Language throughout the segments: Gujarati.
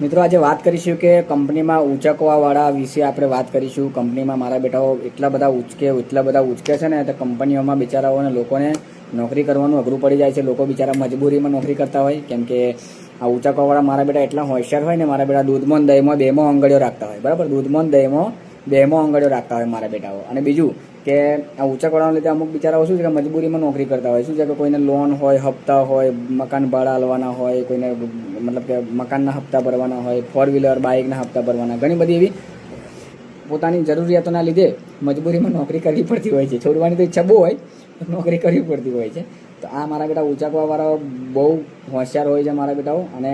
મિત્રો આજે વાત કરીશું કે કંપનીમાં ઉંચકવાવાળા વિશે આપણે વાત કરીશું. કંપનીમાં મારા બેટાઓ એટલા બધા ઉંચકે છે ને, તો કંપનીઓમાં બિચારાઓને લોકોને નોકરી કરવાનું અઘરું પડી જાય છે. લોકો બિચારા મજબૂરીમાં નોકરી કરતા હોય, કેમ કે આ ઉંચકવાવાળા મારા બેટા એટલા હોશિયાર હોય ને, મારા બેટા દૂધમાં દહીંમાં બેમાં આંગળીઓ રાખતા હોય, બરાબર. દૂધમાં દહીંમાં બેમાં આંગળીઓ રાખતા હોય મારા બેટાઓ. અને બીજું કે આ ઉંચકવાળાના લીધે અમુક બિચારાઓ શું છે કે મજબૂરીમાં નોકરી કરતા હોય. શું છે કે કોઈને લોન હોય, હપ્તા હોય, મકાન ભાડા આલવાના હોય, કોઈને મતલબ કે મકાનના હપ્તા ભરવાના હોય, 4 વ્હીલર બાઇકના હપ્તા ભરવાના, ઘણી બધી એવી પોતાની જરૂરિયાતોના લીધે મજબૂરીમાં નોકરી કરવી પડતી હોય છે. છોડવાની તો ઈચ્છા બહુ હોય, નોકરી કરવી પડતી હોય છે. તો આ મારા બેટા ઉંચકવાવાળાઓ બહુ હોશિયાર હોય છે મારા બેટાઓ. અને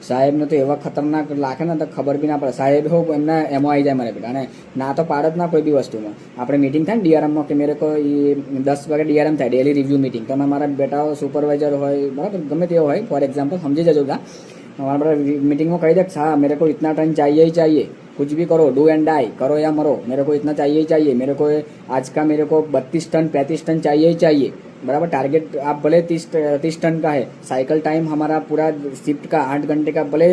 સાહેબને તો એવા ખતરનાક લાગે ને તો ખબર બી ના પડે. સાહેબ હો એમના એમાં આવી જાય મારા બેટા. અને ના તો પાડ જ ના કોઈ બી વસ્તુમાં. આપણે મીટિંગ થાય ને ડીઆરએમમાં, કે મેરે કોઈ 10 વાગે ડીઆરએમ થાય, ડેલી રિવ્યૂ મીટિંગ. તો મારા બેટાઓ સુપરવાઇઝર હોય, બરાબર, ગમે તેવો હોય, ફોર एग्जांपल समझी जजो का हमारा बड़ा मीटिंग में कही दे, हाँ मेरे को इतना टाइम चाहिए ही चाहिए, कुछ भी करो, डू एंड डाई, करो या मरो, मेरे को इतना चाहिए ही चाहिए, मेरे को आज का मेरे को 32 टन 35 टन चाहिए ही चाहिए, बराबर. टारगेट आप भले 30 टन का है, साइकिल टाइम हमारा पूरा शिफ्ट का 8 घंटे का भले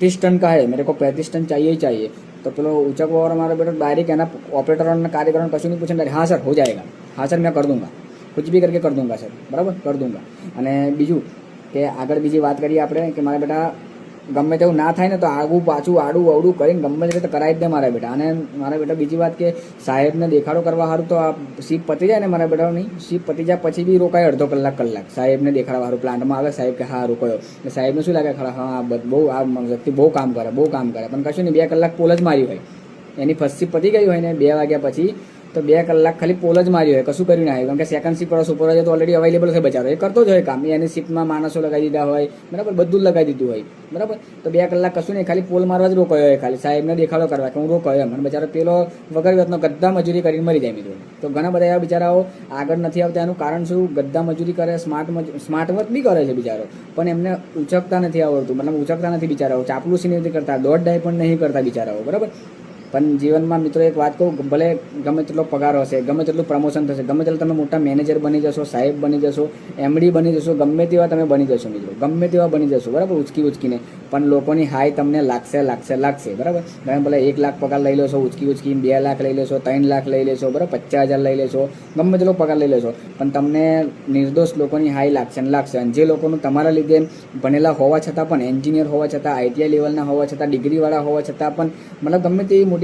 30 टन का है, मेरे को 35 टन चाहिए ही चाहिए. तो પેલો ઉંચકવાવાળો મારો બેટો ડાયરેક્ટ એના ઓપરેટરોને કાર્યકરોને કશું નહીં પૂછે, ડાયરેક્ટ હા સર હો જાયગા, હા સર मैं कर दूंगा, कुछ भी करके कर दूंगा सर, बराबर, कर दूंगा. અને બીજું કે આગળ બીજી વાત કરીએ આપણે કે મારા બેટા ગમે તેવું ના થાય ને તો આગું પાછું આડું અવડું કરીને ગમે તે રીતે કરાવી જ દે મારા બેટા. અને મારા બેટા બીજી વાત કે સાહેબને દેખાડો કરવા સારું તો આ શિપ પતી જાય ને મારા બેટાની, શિપ પતી જાય પછી બી રોકાય અડધો કલાક સાહેબને દેખાડવા સારું. પ્લાન્ટમાં આવે સાહેબ કે હા રોકાયો, એટલે સાહેબને શું લાગે, ખરા હા બહુ આ વ્યક્તિ બહુ કામ કરે પણ કશું નહીં. 2 કલાક પોલ જ મારી હોય, એની ફર્સ્ટ શિપ પતી ગઈ હોય ને 2 વાગ્યા પછી, તો 2 કલાક ખાલી પોલ જ મારી હોય, કશું કર્યું ના હોય. કારણ કે સેકન્ડ શિપ વાળો સુપરવાઇઝર તો ઓલરેડી અવેલેબલ છે બચારો, એ કરતો જ હોય કામ. એની શિપમાં માણસો લગાવી દીધા હોય, બરાબર, બધું જ લગાવી દીધું હોય, બરાબર. તો 2 કલાક કશું નહીં, ખાલી પોલ મારવા જ રોકાયો હોય, ખાલી સાહેબને દેખાડો કરવા કે હું રોકાયો એમ. અને બચારો પેલો વગર વેતનો ગદ્દા મજૂરી કરીને મરી જાય મિત્રો. તો ઘણા બધા એવા બિચારાઓ આગળ નથી આવતા. એનું કારણ શું, ગદ્દા મજૂરી કરે, સ્માર્ટ વર્ક બી કરે છે બિચારો, પણ એમને ઉંચકતા નથી આવડતું, મતલબ ઉંચકતા નથી બિચારાઓ, ચાપલુસી નથી કરતા, દોડ ડાય પણ નહીં કરતા બિચારાઓ, બરાબર. પણ જીવનમાં મિત્રો એક વાત કહું, ભલે ગમે તેટલો પગાર હશે, ગમે તેટલું પ્રમોશન થશે, ગમે તેટલું તમે મોટા મેનેજર બની જશો, સાહેબ બની જશો, એમડી બની જશો, ગમે તેવા તમે બની જશો મિત્રો, ગમે તેવા બની જશો, બરાબર, ઉચકીને, પણ લોકોની હાય તમને લાગશે, બરાબર. તમે ભલે 1 લાખ પગાર લઈ લેશો, ઉચકીને 2 લાખ લઈ લેશો, 3 લાખ લઈ લેશો, બરાબર, 50,000 લઈ લેશો, ગમે તેટલો પગાર લઈ લેશો, પણ તમને નિર્દોષ લોકોની હાય લાગશે. અને જે લોકોનું તમારા લીધે ભણેલા હોવા છતાં પણ, એન્જિનિયર હોવા છતાં, આઈટીઆઈ લેવલના હોવા છતાં, ડિગ્રીવાળા હોવા છતાં પણ, મતલબ ગમે તેવી મોટી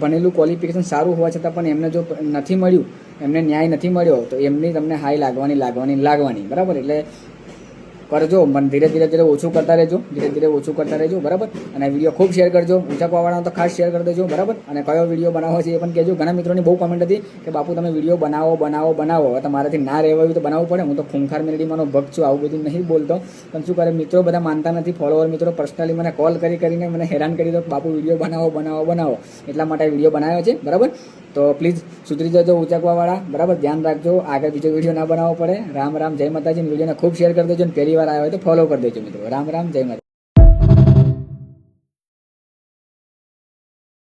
ભણેલું ક્વોલિફિકેશન સારું હોવા છતાં પણ એમને જો નથી મળ્યું, એમને ન્યાય નથી મળ્યો, તો એમની તમને હાઈ લાગવાની, બરાબર. એટલે કરજો, પણ ધીરે ધીરે ઓછું કરતા રહેજો, બરાબર. અને વિડીયો ખૂબ શેર કરજો, ઉંચકવાવાળાનો તો ખાસ શેર કરી દેજો, બરાબર. અને કયો વિડીયો બનાવવો છે એ પણ કહેજો. ઘણા મિત્રોની બહુ કમેન્ટ હતી કે બાપુ તમે વિડીયો બનાવો, હવે તમારાથી ના રહેવાયું તો બનાવવું પડે. હું તો ખૂંખાર મેલડીમાંનો ભક્ત છું, આવું બધું નહીં બોલતો, પણ શું કરે, મિત્રો બધા માનતા નથી, ફોલોવર મિત્રો પર્સનલી મને કોલ કરીને મને હેરાન કરી દો, બાપુ વિડીયો બનાવો, એટલા માટે વિડીયો બનાવ્યો છે, બરાબર. તો પ્લીઝ સુધરી જજો ઉંચકવાવાળા, બરાબર, ધ્યાન રાખજો, આગળ બીજો વિડીયો ના બનાવવો પડે. રામ જય માતાજી. વિડીયોને ખૂબ શેર કરી દેજો, અને પહેલી વાર આવ્યો હોય તો ફોલો કરી દેજો મિત્રો. રામ જય માતા.